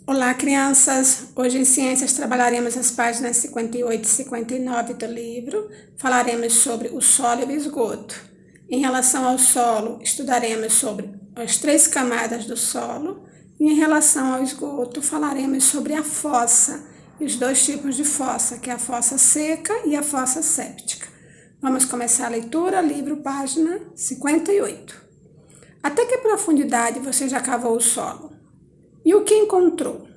Olá, crianças! Hoje em Ciências trabalharemos as páginas 58 e 59 do livro. Falaremos sobre o solo e o esgoto. Em relação ao solo, estudaremos sobre as 3 camadas do solo. E em relação ao esgoto, falaremos sobre a fossa e os 2 tipos de fossa, que é a fossa seca e a fossa séptica. Vamos começar a leitura, livro, página 58. Até que profundidade você já cavou o solo? E o que encontrou?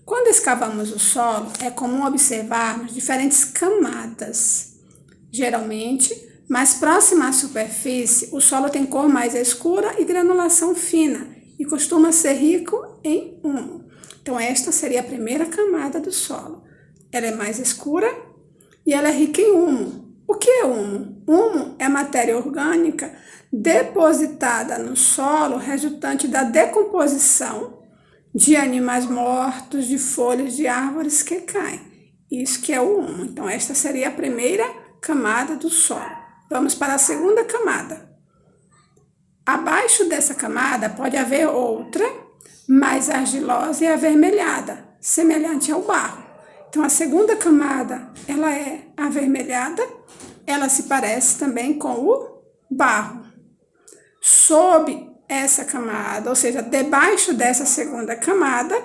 Quando escavamos o solo, é comum observarmos diferentes camadas. Geralmente, mais próxima à superfície, o solo tem cor mais escura e granulação fina e costuma ser rico em humo. Então, esta seria a primeira camada do solo. Ela é mais escura e ela é rica em humo. O que é humo? Humo é matéria orgânica depositada no solo resultante da decomposição de animais mortos, de folhas de árvores que caem. Isso que é o humo. Então, esta seria a primeira camada do solo. Vamos para a segunda camada. Abaixo dessa camada pode haver outra, mais argilosa e avermelhada, semelhante ao barro. Então, a segunda camada, ela é avermelhada, ela se parece também com o barro. Sob essa camada, ou seja, debaixo dessa segunda camada,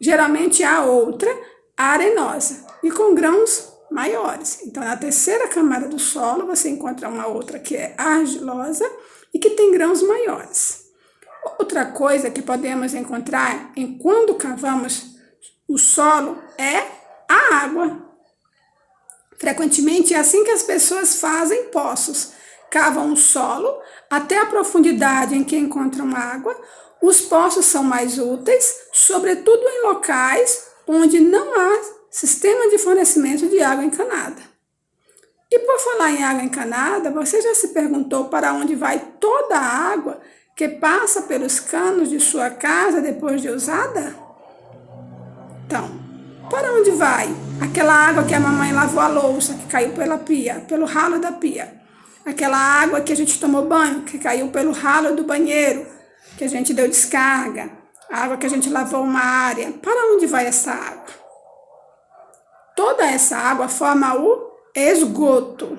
geralmente há outra arenosa e com grãos maiores. Então, na terceira camada do solo, você encontra uma outra que é argilosa e que tem grãos maiores. Outra coisa que podemos encontrar quando cavamos o solo é a água. Frequentemente é assim que as pessoas fazem poços. Cavam o solo até a profundidade em que encontram água. Os poços são mais úteis, sobretudo em locais onde não há sistema de fornecimento de água encanada. E por falar em água encanada, você já se perguntou para onde vai toda a água que passa pelos canos de sua casa depois de usada? Então, para onde vai aquela água que a mamãe lavou a louça, que caiu pela pia, pelo ralo da pia? Aquela água que a gente tomou banho, que caiu pelo ralo do banheiro, que a gente deu descarga, a água que a gente lavou uma área. Para onde vai essa água? Toda essa água forma o esgoto.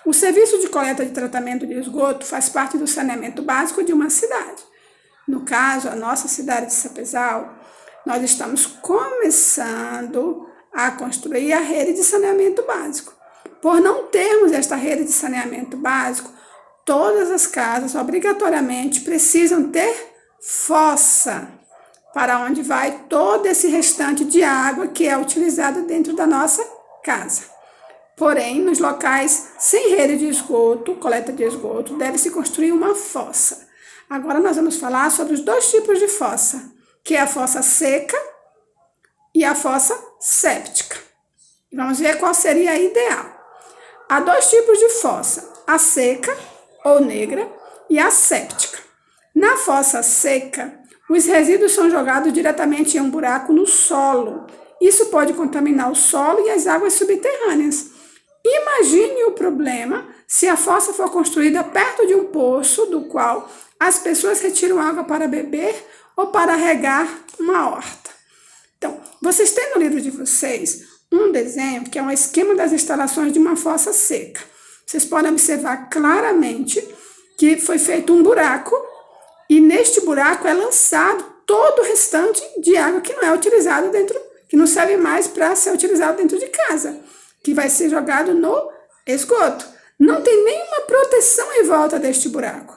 O serviço de coleta e tratamento de esgoto faz parte do saneamento básico de uma cidade. No caso, a nossa cidade de Sapezal, nós estamos começando a construir a rede de saneamento básico. Por não termos esta rede de saneamento básico, todas as casas obrigatoriamente precisam ter fossa, para onde vai todo esse restante de água que é utilizado dentro da nossa casa. Porém, nos locais sem rede de esgoto, coleta de esgoto, deve-se construir uma fossa. Agora nós vamos falar sobre os 2 tipos de fossa, que é a fossa seca e a fossa séptica. Vamos ver qual seria a ideal. Há 2 tipos de fossa, a seca ou negra e a séptica. Na fossa seca, os resíduos são jogados diretamente em um buraco no solo. Isso pode contaminar o solo e as águas subterrâneas. Imagine o problema se a fossa for construída perto de um poço do qual as pessoas retiram água para beber ou para regar uma horta. Então, vocês têm no livro de vocês um desenho que é um esquema das instalações de uma fossa seca. Vocês podem observar claramente que foi feito um buraco e neste buraco é lançado todo o restante de água que não é utilizado dentro, que não serve mais para ser utilizado dentro de casa, que vai ser jogado no esgoto. Não tem nenhuma proteção em volta deste buraco.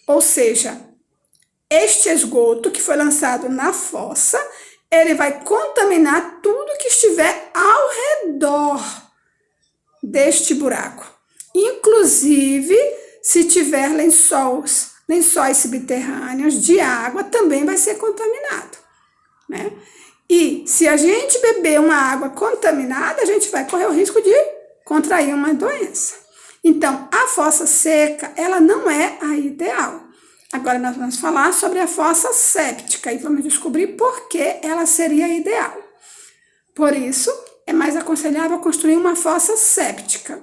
Ou seja, este esgoto que foi lançado na fossa, ele vai contaminar tudo que estiver ao redor deste buraco. Inclusive, se tiver lençóis subterrâneos de água, também vai ser contaminado, né? E se a gente beber uma água contaminada, a gente vai correr o risco de contrair uma doença. Então, a fossa seca, ela não é a ideal. Agora nós vamos falar sobre a fossa séptica e vamos descobrir por que ela seria ideal. Por isso, é mais aconselhável construir uma fossa séptica.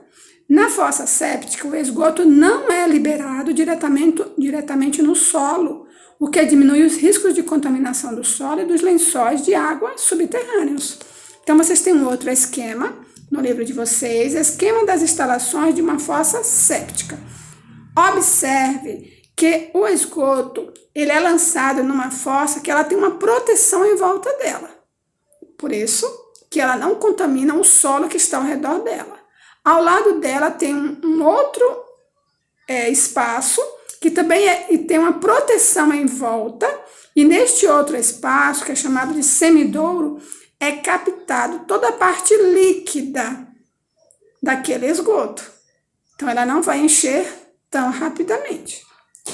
Na fossa séptica, o esgoto não é liberado diretamente no solo. o que diminui os riscos de contaminação do solo e dos lençóis de água subterrâneos. Então, vocês têm um outro esquema no livro de vocês, esquema das instalações de uma fossa séptica. Observe que o esgoto, ele é lançado numa fossa que ela tem uma proteção em volta dela. Por isso que ela não contamina o solo que está ao redor dela. Ao lado dela tem um outro espaço que também tem uma proteção em volta, e neste outro espaço, que é chamado de semidouro, é captado toda a parte líquida daquele esgoto. Então, ela não vai encher tão rapidamente.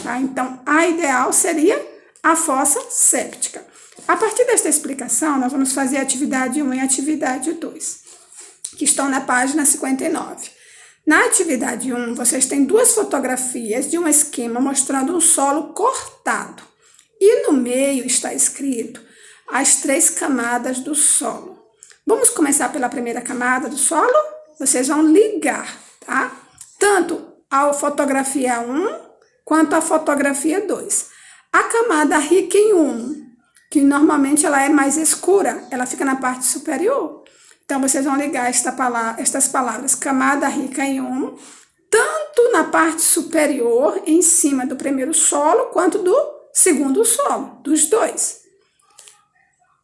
Tá? Então, a ideal seria a fossa séptica. A partir desta explicação, nós vamos fazer a atividade 1 e a atividade 2, que estão na página 59. Na atividade 1, vocês têm duas fotografias de um esquema mostrando um solo cortado. E no meio está escrito as 3 camadas do solo. Vamos começar pela primeira camada do solo? Vocês vão ligar, tá? Tanto a fotografia 1 quanto a fotografia 2. A camada rica em humo, que normalmente ela é mais escura, ela fica na parte superior. Então, vocês vão ligar estas palavras, camada rica em humo, tanto na parte superior, em cima do primeiro solo, quanto do segundo solo, dos dois.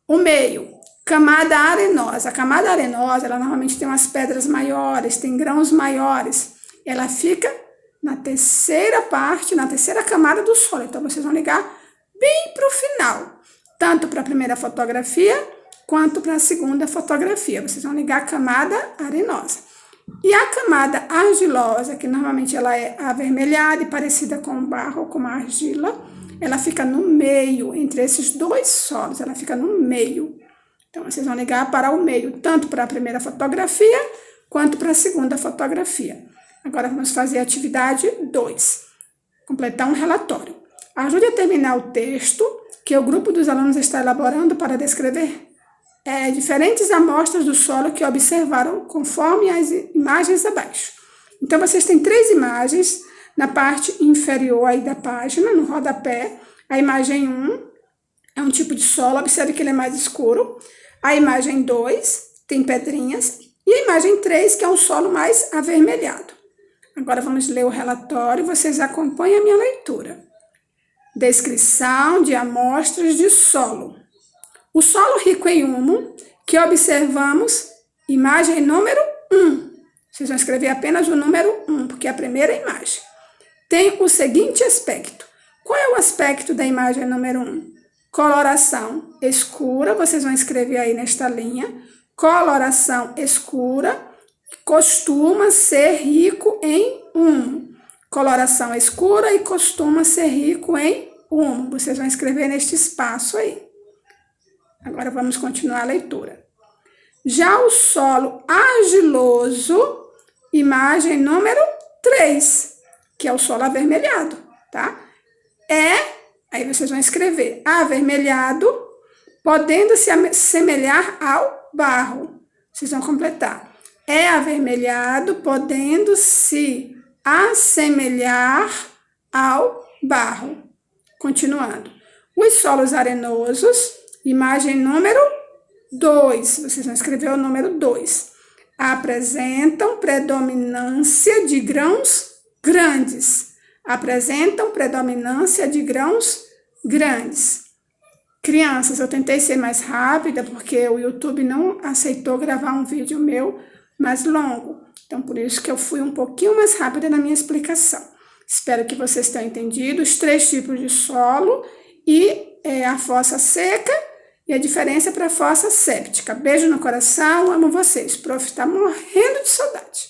O meio, camada arenosa. A camada arenosa, ela normalmente tem umas pedras maiores, tem grãos maiores. Ela fica na terceira parte, na terceira camada do solo. Então, vocês vão ligar bem para o final, tanto para a primeira fotografia, quanto para a segunda fotografia. Vocês vão ligar a camada arenosa. E a camada argilosa, que normalmente ela é avermelhada e parecida com barro ou com uma argila, ela fica no meio, entre esses dois solos, ela fica no meio. Então, vocês vão ligar para o meio, tanto para a primeira fotografia, quanto para a segunda fotografia. Agora, vamos fazer a atividade 2, completar um relatório. Ajude a terminar o texto que o grupo dos alunos está elaborando para descrever diferentes amostras do solo que observaram conforme as imagens abaixo. Então, vocês têm 3 imagens na parte inferior aí da página, no rodapé. A imagem 1 é um tipo de solo, observe que ele é mais escuro. A imagem 2 tem pedrinhas. E a imagem 3, que é um solo mais avermelhado. Agora, vamos ler o relatório, vocês acompanhem a minha leitura. Descrição de amostras de solo. O solo rico em humo, que observamos, imagem número 1. Vocês vão escrever apenas o número 1, porque é a primeira imagem. Tem o seguinte aspecto. Qual é o aspecto da imagem número 1? Coloração escura, vocês vão escrever aí nesta linha. Coloração escura, costuma ser rico em humo. Coloração escura e costuma ser rico em humo. Vocês vão escrever neste espaço aí. Agora vamos continuar a leitura. Já o solo argiloso, imagem número 3, que é o solo avermelhado, tá? Aí vocês vão escrever avermelhado, podendo se assemelhar ao barro. Vocês vão completar. É avermelhado, podendo se assemelhar ao barro. Continuando. Os solos arenosos, imagem número 2, vocês vão escrever o número 2. Apresentam predominância de grãos grandes. Apresentam predominância de grãos grandes. Crianças, eu tentei ser mais rápida porque o YouTube não aceitou gravar um vídeo meu mais longo. Então, por isso que eu fui um pouquinho mais rápida na minha explicação. Espero que vocês tenham entendido os 3 tipos de solo e a fossa seca e a diferença para a fossa séptica. Beijo no coração, amo vocês. Prof. está morrendo de saudade.